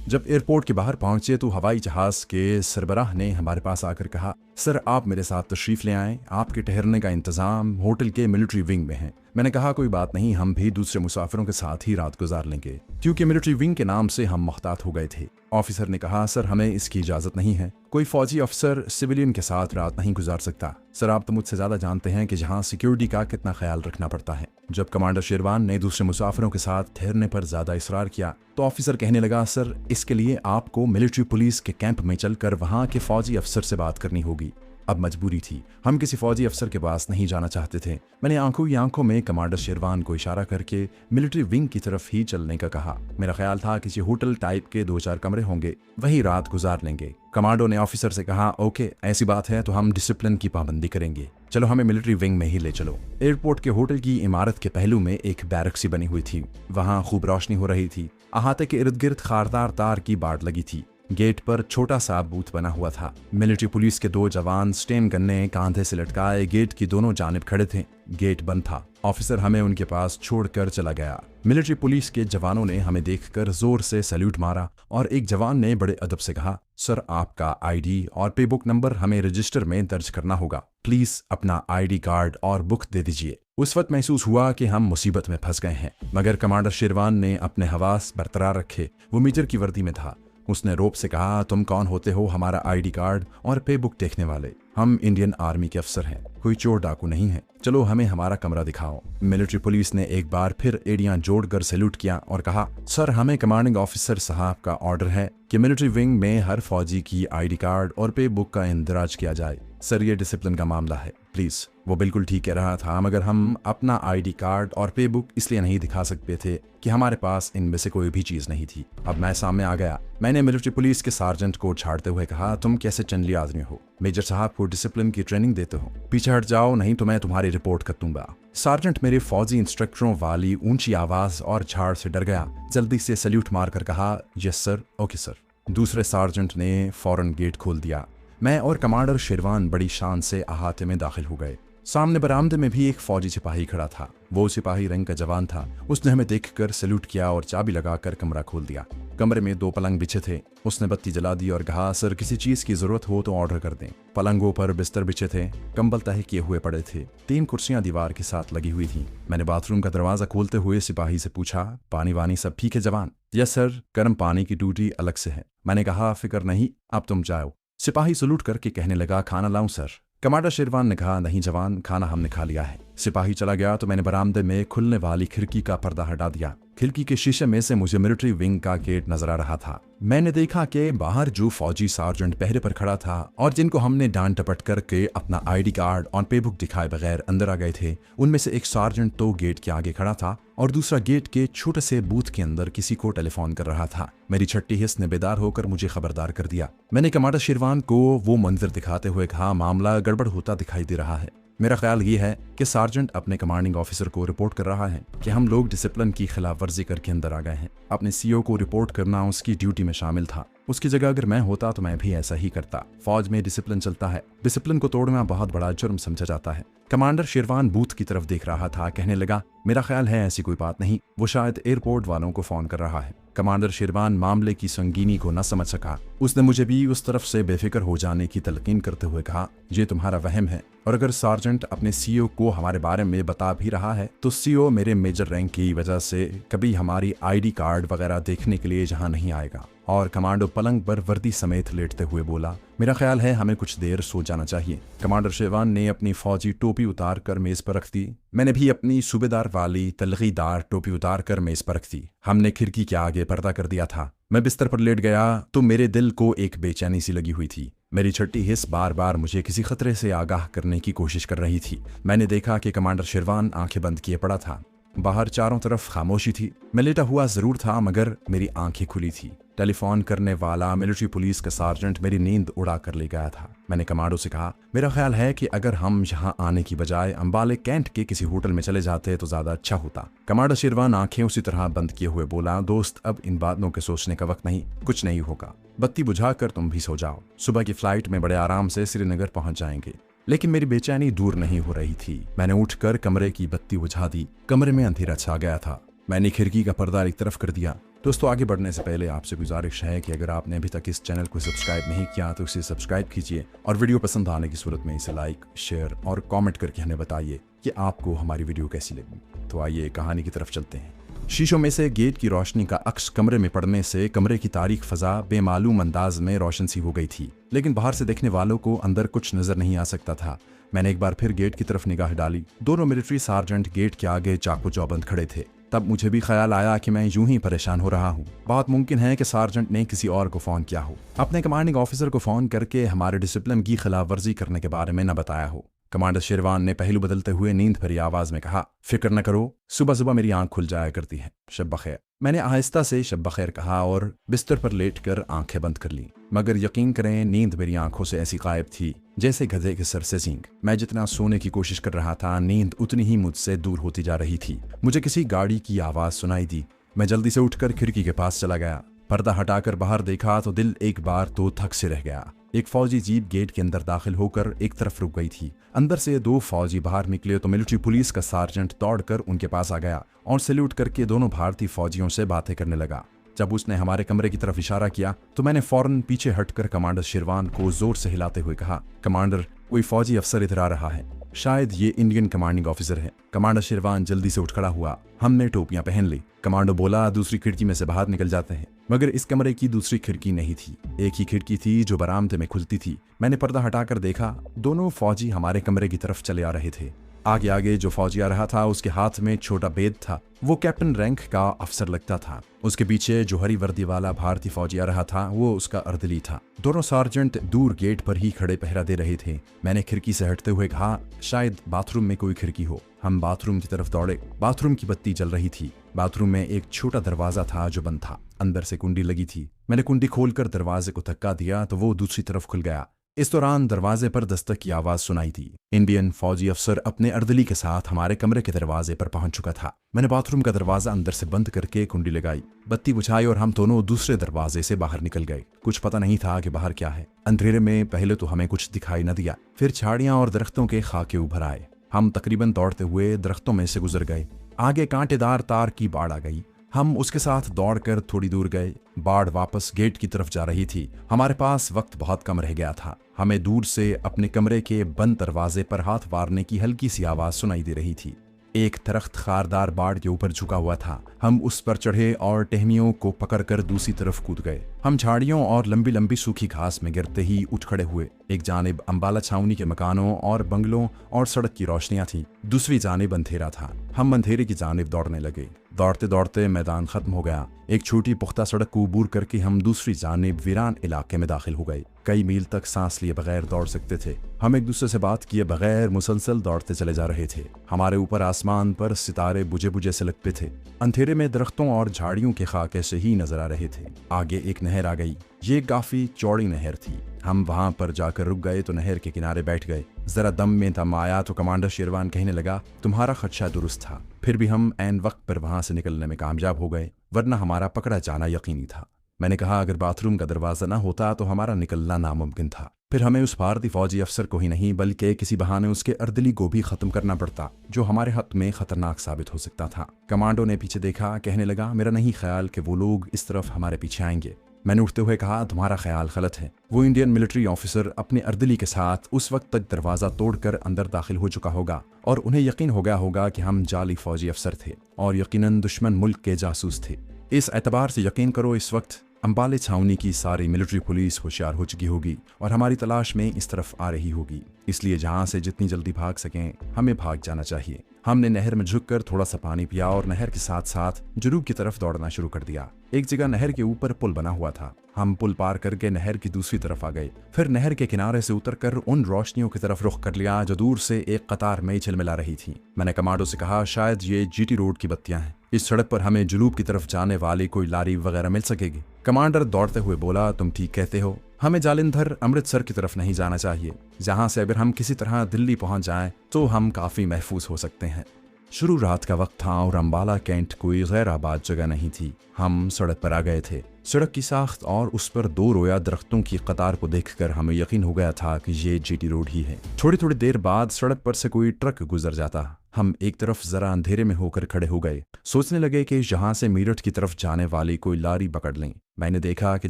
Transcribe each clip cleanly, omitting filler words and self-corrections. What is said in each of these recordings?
जब एयरपोर्ट के बाहर पहुंचे तो हवाई जहाज के सरबराह ने हमारे पास आकर कहा, सर आप मेरे साथ तशरीफ ले आएं, आपके ठहरने का इंतजाम होटल के मिलिट्री विंग में है। मैंने कहा कोई बात नहीं, हम भी दूसरे मुसाफिरों के साथ ही रात गुजार लेंगे, क्योंकि मिलिट्री विंग के नाम से हम मुख्तात हो गए थे। ऑफिसर ने कहा, सर हमें इसकी इजाजत नहीं है, कोई फौजी अफसर सिविलियन के साथ रात नहीं गुजार सकता। सर आप तो मुझसे ज्यादा जानते हैं कि जहाँ सिक्योरिटी का कितना ख्याल रखना पड़ता है। जब कमांडर शेरवान ने दूसरे मुसाफिरों के साथ ठहरने पर ज्यादा इसरार किया तो ऑफिसर कहने लगा, सर इसके लिए आपको मिलिट्री पुलिस के कैंप में चलकर वहाँ के फौजी अफसर से बात करनी होगी। अब मजबूरी थी, हम किसी फौजी अफसर के पास नहीं जाना चाहते थे। मैंने आंखों ही आंखों में कमांडर शेरवान को इशारा करके मिलिट्री विंग की तरफ ही चलने का कहा। मेरा ख्याल था किसी होटल टाइप के 2-4 कमरे होंगे, वहीं रात गुजार लेंगे। कमांडो ने ऑफिसर से कहा, ओके ऐसी बात है तो हम डिसिप्लिन की पाबंदी करेंगे, चलो हमें मिलिट्री विंग में ही ले चलो। एयरपोर्ट के होटल की इमारत के पहलू में एक बैरक सी बनी हुई थी, वहाँ खूब रोशनी हो रही थी। अहाते के इर्द गिर्द खारदार तार की बाड़ लगी थी। गेट पर छोटा सा बूथ बना हुआ था। मिलिट्री पुलिस के 2 जवान स्टेन गन्ने कांधे से लटकाए गेट की दोनों जानिब खड़े थे। गेट बंद था। ऑफिसर हमें उनके पास छोड़कर चला गया। मिलिट्री पुलिस के जवानों ने हमें देखकर जोर से सैल्यूट मारा और एक जवान ने बड़े अदब से कहा, सर आपका आईडी और पे बुक नंबर हमें रजिस्टर में दर्ज करना होगा, प्लीज अपना आईडी कार्ड और बुक दे दीजिए। उस वक्त महसूस हुआ कि हम मुसीबत में फंस गए हैं, मगर कमांडर शेरवान ने अपने हवास बरकरार रखे। वो मेजर की वर्दी में था। उसने रोब से कहा, तुम कौन होते हो हमारा आईडी कार्ड और पे बुक देखने वाले? हम इंडियन आर्मी के अफसर हैं, कोई चोर डाकू नहीं है, चलो हमें हमारा कमरा दिखाओ। मिलिट्री पुलिस ने एक बार फिर एड़ियां जोड़कर सैल्यूट किया और कहा, सर हमें कमांडिंग ऑफिसर साहब का ऑर्डर है कि मिलिट्री विंग में हर फौजी की आईडी कार्ड और पे बुक का इंदराज किया जाए। सर ये डिसिप्लिन का मामला है, प्लीज। वो बिल्कुल ठीक कह रहा था, मगर हम अपना आईडी कार्ड और पे बुक इसलिए नहीं दिखा सकते थे कि हमारे पास इनमें से कोई भी चीज नहीं थी। अब मैं सामने आ गया। मैंने मिलिट्री पुलिस के सार्जेंट को छाड़ते हुए कहा, तुम कैसे चंडली आदमी हो, मेजर साहब को डिसिप्लिन की ट्रेनिंग देते हो, पीछे हट जाओ नहीं तो मैं तुम्हारी रिपोर्ट कर दूंगा। सार्जेंट मेरे फौजी इंस्ट्रक्टरों वाली ऊंची आवाज और झाड़ से डर गया। जल्दी से सैल्यूट मारकर कहा, यस सर, ओके सर। दूसरे सार्जेंट ने फौरन गेट खोल दिया। मैं और कमांडर शेरवान बड़ी शान से अहाते में दाखिल हो गए। सामने बरामदे में भी एक फौजी सिपाही खड़ा था। वो सिपाही रंग का जवान था। उसने हमें देखकर सैल्यूट किया और चाबी लगाकर कमरा खोल दिया। कमरे में 2 पलंग बिछे थे। उसने बत्ती जला दी और कहा, सर किसी चीज की जरूरत हो तो ऑर्डर कर दें। पलंगों पर बिस्तर बिछे थे, कंबल तह किए हुए पड़े थे। 3 कुर्सियां दीवार के साथ लगी हुई थी। मैंने बाथरूम का दरवाजा खोलते हुए सिपाही से पूछा, पानी वानी सब ठीक है जवान? यस सर, गर्म पानी की ड्यूटी अलग से है। मैंने कहा, फिक्र नहीं, अब तुम जाओ। सिपाही सलूट करके कहने लगा, खाना लाऊं सर? कमांडर शेरवान ने कहा, नहीं जवान, खाना हमने खा लिया है। सिपाही चला गया तो मैंने बरामदे में खुलने वाली खिड़की का पर्दा हटा दिया। खिड़की के शीशे में से मुझे मिलिट्री विंग का गेट नजर आ रहा था। मैंने देखा कि बाहर जो फौजी सार्जेंट पहरे पर खड़ा था और जिनको हमने डांट टपट करके अपना आईडी कार्ड और पे बुक दिखाए बगैर अंदर आ गए थे, उनमें से एक सार्जेंट तो गेट के आगे खड़ा था और दूसरा गेट के छोटे से बूथ के अंदर किसी को टेलीफोन कर रहा था। मेरी छठी हिस्स ने बेदार होकर मुझे खबरदार कर दिया। मैंने कमांडर शेरवान को वो मंजर दिखाते हुए कहा, मामला गड़बड़ होता दिखाई दे रहा है। मेरा ख्याल ये है कि सार्जेंट अपने कमांडिंग ऑफिसर को रिपोर्ट कर रहा है कि हम लोग डिसिप्लिन की खिलाफ वर्जी करके अंदर आ गए हैं। अपने सीईओ को रिपोर्ट करना उसकी ड्यूटी में शामिल था। उसकी जगह अगर मैं होता तो मैं भी ऐसा ही करता। फौज में डिसिप्लिन चलता है, डिसिप्लिन को तोड़ना बहुत बड़ा जुर्म समझा जाता है। कमांडर शेरवान बूथ की तरफ देख रहा था। कहने लगा, मेरा ख्याल है ऐसी कोई बात नहीं, वो शायद एयरपोर्ट वालों को फोन कर रहा है। कमांडर शेरवान मामले की संगीनी को न समझ सका। उसने मुझे भी उस तरफ से बेफिक्र हो जाने की तलकीन करते हुए कहा, ये तुम्हारा वहम है, और अगर सार्जेंट अपने सीईओ को हमारे बारे में बता भी रहा है तो सीईओ मेरे मेजर रैंक की वजह से कभी हमारी आईडी कार्ड वगैरह देखने के लिए जहां नहीं आएगा। और कमांडो पलंग पर वर्दी समेत लेटते हुए बोला, मेरा ख्याल है हमें कुछ देर सो जाना चाहिए। कमांडर शेरवान ने अपनी फौजी टोपी उतार कर मेज पर रख दी। मैंने भी अपनी सूबेदार वाली तलगीदार टोपी उतार कर मेज पर रख दी। हमने खिड़की के आगे पर्दा कर दिया था। मैं बिस्तर पर लेट गया तो मेरे दिल को एक बेचैनी सी लगी हुई थी। मेरी छठी हिस्स बार बार मुझे किसी खतरे से आगाह करने की कोशिश कर रही थी। मैंने देखा कि कमांडर शेरवान आंखें बंद किए पड़ा था। बाहर चारों तरफ खामोशी थी। मैं लेटा हुआ जरूर था मगर मेरी आंखें खुली थी। टेलीफोन करने वाला मिलिट्री पुलिस का सार्जेंट मेरी नींद उड़ा कर ले गया था। मैंने कमांडो से कहा, मेरा ख्याल है कि अगर हम यहाँ आने की बजाय अंबाले कैंट के किसी होटल में चले जाते तो ज्यादा अच्छा होता। कमांडर शेरवान आंखें उसी तरह बंद किए हुए बोला, दोस्त अब इन बातों के सोचने का वक्त नहीं, कुछ नहीं होगा। बत्ती बुझाकर तुम भी सो जाओ। सुबह की फ्लाइट में बड़े आराम से श्रीनगर पहुंच जाएंगे। लेकिन मेरी बेचैनी दूर नहीं हो रही थी। मैंने उठकर कमरे की बत्ती बुझा दी। कमरे में अंधेरा छा गया था। मैंने खिड़की का पर्दा एक तरफ कर दिया। दोस्तों, आगे बढ़ने से पहले आपसे गुजारिश है कि अगर आपने अभी तक इस चैनल को सब्सक्राइब नहीं किया तो इसे सब्सक्राइब कीजिए और वीडियो पसंद आने की सूरत में इसे लाइक, शेयर और कमेंट करके हमें बताइए कि आपको हमारी वीडियो कैसी लगी। तो आइए कहानी की तरफ चलते हैं। शीशों में से गेट की रोशनी का अक्स कमरे में पड़ने से कमरे की तारीक फजा बेमालूम अंदाज में रोशन सी हो गई थी, लेकिन बाहर से देखने वालों को अंदर कुछ नजर नहीं आ सकता था। मैंने एक बार फिर गेट की तरफ निगाह डाली। दोनों मिलिट्री सार्जेंट गेट के आगे चाकू चौबंद खड़े थे। तब मुझे भी ख्याल आया कि मैं यूं ही परेशान हो रहा हूँ। बहुत मुमकिन है कि सार्जेंट ने किसी और को फोन किया हो, अपने कमांडिंग ऑफिसर को फोन करके हमारे डिसिप्लिन की खिलाफवर्जी करने के बारे में न बताया हो। कमांडर शेरवान ने पहलू बदलते हुए नींद भरी आवाज में कहा, फिक्र न करो, सुबह सुबह मेरी आंख खुल जाया करती है। शब बखैर। मैंने आहिस्ता से शब बखैर कहा और बिस्तर पर लेटकर आंखें बंद कर लीं। मगर यकीन करें, नींद मेरी आंखों से ऐसी गायब थी जैसे गधे के सर से सींग। मैं जितना सोने की कोशिश कर रहा था, नींद उतनी ही मुझसे दूर होती जा रही थी। मुझे किसी गाड़ी की आवाज सुनाई दी। मैं जल्दी से उठकर खिड़की के पास चला गया। पर्दा हटाकर बाहर देखा तो दिल एक बार तो थक से रह गया। एक फौजी जीप गेट के अंदर दाखिल होकर एक तरफ रुक गई थी। अंदर से 2 फौजी बाहर निकले तो मिलिट्री पुलिस का सार्जेंट दौड़कर उनके पास आ गया और सैल्यूट करके दोनों भारतीय फौजियों से बातें करने लगा। जब उसने हमारे कमरे की तरफ इशारा किया तो मैंने फौरन पीछे हटकर कमांडर शेरवान को जोर से हिलाते हुए कहा, कमांडर, कोई फौजी अफसर इधर आ रहा है। शायद ये इंडियन कमांडिंग ऑफिसर है। कमांडर शेरवान जल्दी से उठ खड़ा हुआ। हमने टोपियां पहन ली। कमांडो बोला, दूसरी खिड़की में से बाहर निकल जाते हैं। मगर इस कमरे की दूसरी खिड़की नहीं थी। एक ही खिड़की थी जो बरामदे में खुलती थी। मैंने पर्दा हटाकर देखा, दोनों फौजी हमारे कमरे की तरफ चले आ रहे थे। आगे आगे जो फौजी आ रहा था उसके हाथ में छोटा बेद था। वो कैप्टन रैंक का अफसर लगता था। उसके पीछे जो हरी वर्दी वाला भारतीय फौजी आ रहा था वो उसका अर्दली था। दोनों सार्जेंट दूर गेट पर ही खड़े पहरा दे रहे थे। मैंने खिड़की से हटते हुए कहा, शायद बाथरूम में कोई खिड़की हो। हम बाथरूम की तरफ दौड़े। बाथरूम की बत्ती जल रही थी। बाथरूम में एक छोटा दरवाजा था जो बंद था। अंदर से कुंडी लगी थी। मैंने कुंडी खोलकर दरवाजे को धक्का दिया तो वो दूसरी तरफ खुल गया। इस दौरान दरवाजे पर दस्तक की आवाज सुनाई दी। इंडियन फौजी अफसर अपने अर्दली के साथ हमारे कमरे के दरवाजे पर पहुंच चुका था। मैंने बाथरूम का दरवाजा अंदर से बंद करके कुंडी लगाई, बत्ती बुझाई और हम दोनों दूसरे दरवाजे से बाहर निकल गए। कुछ पता नहीं था कि बाहर क्या है। अंधेरे में पहले तो हमें कुछ दिखाई न दिया, फिर झाड़ियां और दरख्तों के खाके उभर आए। हम तकरीबन दौड़ते हुए दरख्तों में से गुजर गए। आगे कांटेदार तार की बाड़ आ गई। हम उसके साथ दौड़कर थोड़ी दूर गए। बाढ़ वापस गेट की तरफ जा रही थी। हमारे पास वक्त बहुत कम रह गया था। हमें दूर से अपने कमरे के बंद दरवाजे पर हाथ मारने की हल्की सी आवाज सुनाई दे रही थी। एक दरख्त खारदार बाड़ के ऊपर झुका हुआ था। हम उस पर चढ़े और टहनियों को पकड़कर दूसरी तरफ कूद गए। हम झाड़ियों और लंबी लंबी सूखी घास में गिरते ही उठ खड़े हुए। एक जानिब अंबाला छावनी के मकानों और बंगलों और सड़क की रोशनियां थीं, दूसरी जानिब अंधेरा था। हम अंधेरे की जानिब दौड़ने लगे। दौड़ते दौड़ते मैदान खत्म हो गया। एक छोटी पुख्ता सड़क को अबूर करके हम दूसरी जानिब वीरान इलाके में दाखिल हो गए। कई मील तक सांस लिए बगैर दौड़ सकते थे। हम एक दूसरे से बात किए बगैर मुसलसल दौड़ते चले जा रहे थे। हमारे ऊपर आसमान पर सितारे बुझे बुझे से लगते थे। अंधेरे में दरख्तों और झाड़ियों के खाके से ही नजर आ रहे थे। आगे एक नहर आ गई। ये काफी चौड़ी नहर थी। हम वहां पर जाकर रुक गए तो नहर के किनारे बैठ गए। जरा दम में दम आया तो कमांडर शेरवान कहने लगा, तुम्हारा खदशा दुरुस्त था। फिर भी हम ऐन वक्त पर वहां से निकलने में कामयाब हो गए, वरना हमारा पकड़ा जाना यकीनी था। मैंने कहा, अगर बाथरूम का दरवाजा न होता तो हमारा निकलना नामुमकिन था। फिर हमें उस भारतीय फौजी अफसर को ही नहीं बल्कि किसी बहाने उसके अर्दली को भी खत्म करना पड़ता, जो हमारे हक में खतरनाक साबित हो सकता था। कमांडो ने पीछे देखा, कहने लगा, मेरा नहीं ख्याल कि वो लोग इस तरफ हमारे पीछे आएंगे। मैंने उठते हुए कहा, तुम्हारा ख्याल गलत है। वो इंडियन मिलिट्री ऑफिसर अपने अर्दली के साथ उस वक्त तक दरवाजा तोड़कर अंदर दाखिल हो चुका होगा और उन्हें यकीन हो गया होगा कि हम जाली फौजी अफसर थे और यकीनन दुश्मन मुल्क के जासूस थे। इस एतबार से यकीन करो, इस वक्त अंबाले छावनी की सारी मिलिट्री पुलिस होशियार हो चुकी होगी और हमारी तलाश में इस तरफ आ रही होगी। इसलिए जहां से जितनी जल्दी भाग सकें हमें भाग जाना चाहिए। हमने नहर में झुककर थोड़ा सा पानी पिया और नहर के साथ साथ जुनूब की तरफ दौड़ना शुरू कर दिया। एक जगह नहर के ऊपर पुल बना हुआ था। हम पुल पार करके नहर की दूसरी तरफ आ गए। फिर नहर के किनारे से उतरकर उन रोशनियों की तरफ रुख कर लिया जो दूर से एक कतार में झिलमिला रही थी। मैंने कमांडो से कहा, शायद ये जीटी रोड की बत्तियां हैं। इस सड़क पर हमें जुनूब की तरफ जाने वाली कोई लारी वगैरह मिल सकेगी? कमांडर दौड़ते हुए बोला, तुम ठीक कहते हो। हमें जालंधर अमृतसर की तरफ नहीं जाना चाहिए, जहां से अगर हम किसी तरह दिल्ली पहुंच जाएं तो हम काफी महफूज हो सकते हैं। शुरू रात का वक्त था और अंबाला कैंट कोई गैर आबाद जगह नहीं थी। हम सड़क पर आ गए थे। सड़क की साख्त और उस पर 2 रोया दरख्तों की कतार को देखकर हमें यकीन हो गया था कि ये जीटी रोड ही है। थोड़ी थोड़ी देर बाद सड़क पर से कोई ट्रक गुजर जाता। हम एक तरफ जरा अंधेरे में होकर खड़े हो गए, सोचने लगे कि यहाँ से मीरठ की तरफ जाने वाली कोई लारी पकड़ लें। मैंने देखा कि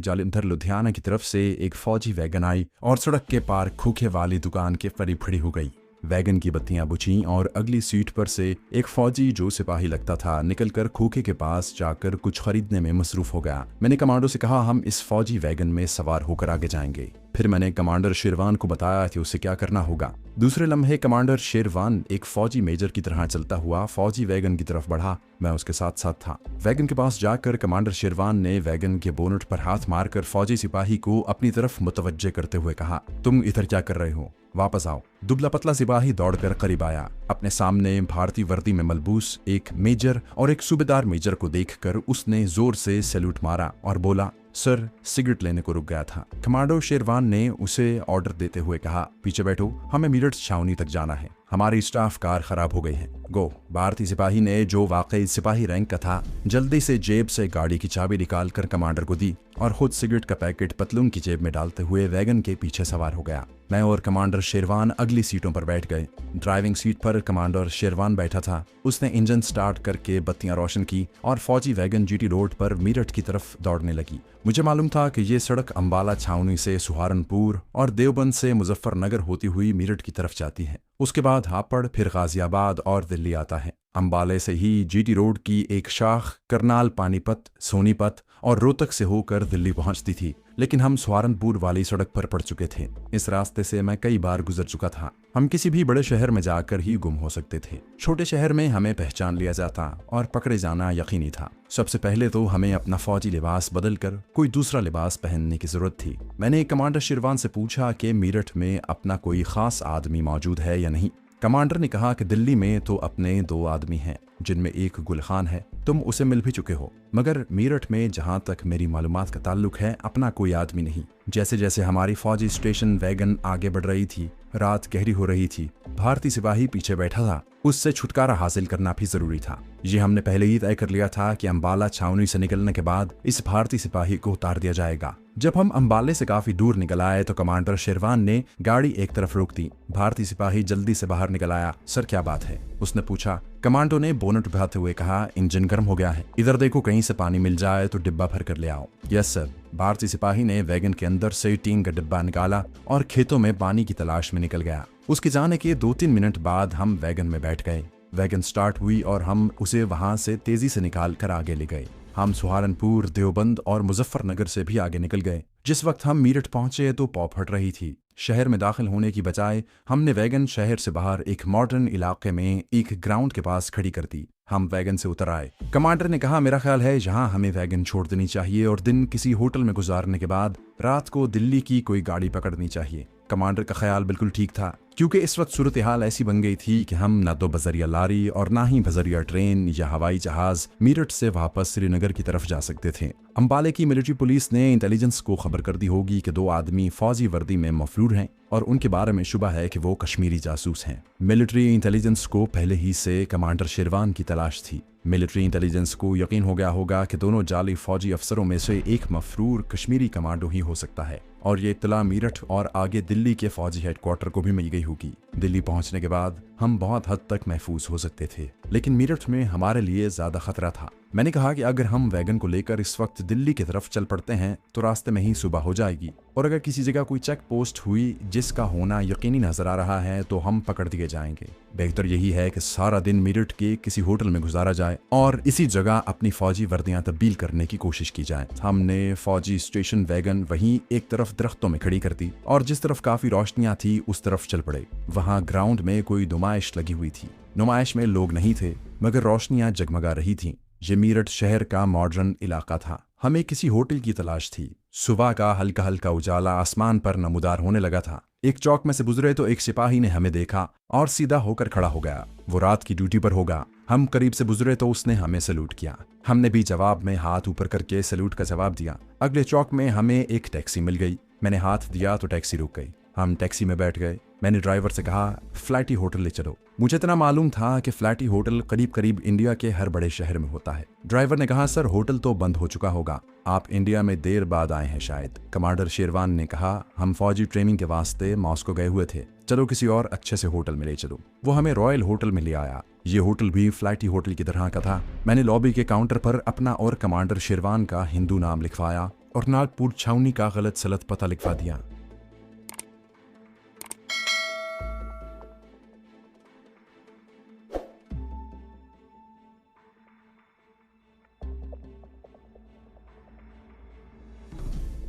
जालंधर लुधियाना की तरफ से एक फौजी वैगन आई और सड़क के पार खोखे वाली दुकान के करीब खड़ी हो गई। वैगन की बत्तियां बुझीं और अगली सीट पर से एक फौजी जो सिपाही लगता था निकलकर खोखे के पास जाकर कुछ खरीदने में मसरूफ हो गया। मैंने कमांडो से कहा हम इस फौजी वैगन में सवार होकर आगे जाएंगे। फिर मैंने कमांडर शेरवान को बताया कि उसे क्या करना होगा। दूसरे लम्हे कमांडर शेरवान एक फौजी मेजर की तरह चलता हुआ फौजी वैगन की तरफ बढ़ा। मैं उसके साथ साथ था। वैगन के पास जाकर कमांडर शेरवान ने वैगन के बोनट पर हाथ मारकर फौजी सिपाही को अपनी तरफ मुतवज्जे करते हुए कहा, तुम इधर क्या कर रहे हो, वापस आओ। दुबला पतला सिपाही दौड़कर करीब आया। अपने सामने भारतीय वर्दी में मलबूस एक मेजर और एक सूबेदार मेजर को देखकर उसने जोर से सैल्यूट मारा और बोला, सर सिगरेट लेने को रुक गया था। कमांडो शेरवान ने उसे ऑर्डर देते हुए कहा, पीछे बैठो, हमें मीरठ छावनी तक जाना है, हमारी स्टाफ कार खराब हो गई है, गो। भारतीय सिपाही ने, जो वाकई सिपाही रैंक का था, जल्दी से जेब से गाड़ी की चाबी निकालकर कमांडर को दी और खुद सिगरेट का पैकेट पतलून की जेब में डालते हुए वैगन के पीछे सवार हो गया। मैं और कमांडर शेरवान अगली सीटों पर बैठ गए। ड्राइविंग सीट पर कमांडर शेरवान बैठा था। उसने इंजन स्टार्ट करके बत्तियां रोशन की और फौजी वैगन जीटी रोड पर मीरठ की तरफ दौड़ने लगी। मुझे मालूम था कि ये सड़क अंबाला छावनी से सहारनपुर और देवबंद से मुजफ्फरनगर होती हुई मीरठ की तरफ जाती है। उसके बाद हापड़, फिर गाजियाबाद और दिल्ली आता है। अंबाले से ही जीटी रोड की एक शाख करनाल, पानीपत, सोनीपत और रोहतक से होकर दिल्ली पहुंचती थी, लेकिन हम सहारनपुर वाली सड़क पर पड़ चुके थे। इस रास्ते से मैं कई बार गुजर चुका था। हम किसी भी बड़े शहर में जाकर ही गुम हो सकते थे। छोटे शहर में हमें पहचान लिया जाता और पकड़े जाना यकीनी था। सबसे पहले तो हमें अपना फौजी लिबास बदलकर कोई दूसरा लिबास पहनने की जरूरत थी। मैंने कमांडर शेरवान से पूछा कि मीरठ में अपना कोई खास आदमी मौजूद है या नहीं। कमांडर ने कहा कि दिल्ली में तो अपने 2 आदमी हैं, जिनमें एक गुल खान है, तुम उसे मिल भी चुके हो, मगर मीरठ में जहां तक मेरी मालूमात का ताल्लुक है अपना कोई आदमी नहीं। जैसे जैसे हमारी फौजी स्टेशन वैगन आगे बढ़ रही थी, रात गहरी हो रही थी, भारतीय सिपाही पीछे बैठा था, उससे छुटकारा हासिल करना भी जरूरी था। ये हमने पहले ही तय कर लिया था कि अंबाला छावनी से निकलने के बाद इस भारतीय सिपाही को उतार दिया जाएगा। जब हम अंबाले से काफी दूर निकल आए तो कमांडर शेरवान ने गाड़ी एक तरफ रोक दी। भारतीय सिपाही जल्दी से बाहर निकल आया। सर क्या बात है, उसने पूछा। कमांडो ने बोनट उठाते हुए कहा, इंजन गर्म हो गया है, इधर देखो कहीं से पानी मिल जाए तो डिब्बा भर कर ले आओ। Yes sir. भारतीय सिपाही ने वैगन के अंदर से टीन का डिब्बा निकाला और खेतों में पानी की तलाश में निकल गया। उसके जाने के 2-3 मिनट बाद हम वैगन में बैठ गए। वैगन स्टार्ट हुई और हम उसे वहां से तेजी से निकाल कर आगे ले गए। हम सहारनपुर, देवबंद और मुजफ्फरनगर से भी आगे निकल गए। जिस वक्त हम मीरठ पहुंचे तो पौ फट रही थी। शहर में दाखिल होने की बजाय हमने वैगन शहर से बाहर एक मॉडर्न इलाके में एक ग्राउंड के पास खड़ी कर दी। हम वैगन से उतर आए। कमांडर ने कहा, मेरा ख्याल है यहाँ हमें वैगन छोड़ देनी चाहिए और दिन किसी होटल में गुजारने के बाद रात को दिल्ली की कोई गाड़ी पकड़नी चाहिए। कमांडर का ख्याल बिल्कुल ठीक था, क्योंकि इस वक्त सूरत हाल ऐसी बन गई थी कि हम न तो बजरिया लारी और ना ही बजरिया ट्रेन या हवाई जहाज मीरठ से वापस श्रीनगर की तरफ जा सकते थे। अंबाले की मिलिट्री पुलिस ने इंटेलिजेंस को खबर कर दी होगी कि 2 आदमी फौजी वर्दी में मफरूर हैं और उनके बारे में शुबा है कि वो कश्मीरी जासूस हैं। मिलिट्री इंटेलिजेंस को पहले ही से कमांडर शेरवान की तलाश थी। मिलिट्री इंटेलिजेंस को यकीन हो गया होगा कि दोनों जाली फौजी अफसरों में से एक मफरूर कश्मीरी कमांडो ही हो सकता है और ये इत्तला मीरठ और आगे दिल्ली के फौजी हेडक्वार्टर को भी मिल गई होगी। दिल्ली पहुंचने के बाद हम बहुत हद तक महफूज हो सकते थे, लेकिन मीरठ में हमारे लिए ज्यादा खतरा था। मैंने कहा कि अगर हम वैगन को लेकर इस वक्त दिल्ली की तरफ चल पड़ते हैं तो रास्ते में ही सुबह हो जाएगी और अगर किसी जगह कोई चेक पोस्ट हुई जिसका होना यकीनी नजर आ रहा है तो हम पकड़ दिए जाएंगे। बेहतर यही है कि सारा दिन मीरठ के किसी होटल में गुजारा जाए और इसी जगह अपनी फौजी वर्दियां तब्दील करने की कोशिश की जाए। हमने फौजी स्टेशन वैगन वहीं एक तरफ दरख्तों में खड़ी कर दी और जिस तरफ काफी रोशनियां थी उस तरफ चल पड़े। वहां ग्राउंड में कोई नुमाइश लगी हुई थी। नुमाइश में लोग नहीं थे मगर रोशनियां जगमगा रही थीं। ये मीरठ शहर का मॉडर्न इलाका था। हमें किसी होटल की तलाश थी। सुबह का हल्का हल्का उजाला आसमान पर नमूदार होने लगा था। एक चौक में से गुजरे तो एक सिपाही ने हमें देखा और सीधा होकर खड़ा हो गया। वो रात की ड्यूटी पर होगा। हम करीब से गुजरे तो उसने हमें सैल्यूट किया। हमने भी जवाब में हाथ ऊपर करके सैल्यूट का जवाब दिया। अगले चौक में हमें एक टैक्सी मिल गई। मैंने हाथ दिया तो टैक्सी रुक गई। हम टैक्सी में बैठ गए। मैंने ड्राइवर से कहा, फ्लैटी होटल ले चलो। मुझे इतना मालूम था कि फ्लैटी होटल करीब करीब इंडिया के हर बड़े शहर में होता है। ड्राइवर ने कहा, सर होटल तो बंद हो चुका होगा, आप इंडिया में देर बाद आए हैं शायद। कमांडर शेरवान ने कहा, हम फौजी ट्रेनिंग के वास्ते मॉस्को गए हुए थे। चलो किसी और अच्छे से होटल में ले चलो। वो हमें रॉयल होटल में ले आया। ये होटल भी फ्लैटी होटल की तरह का था। मैंने लॉबी के काउंटर पर अपना और कमांडर शेरवान का हिंदू नाम लिखवाया और नागपुर छावनी का गलत सलत पता लिखवा दिया।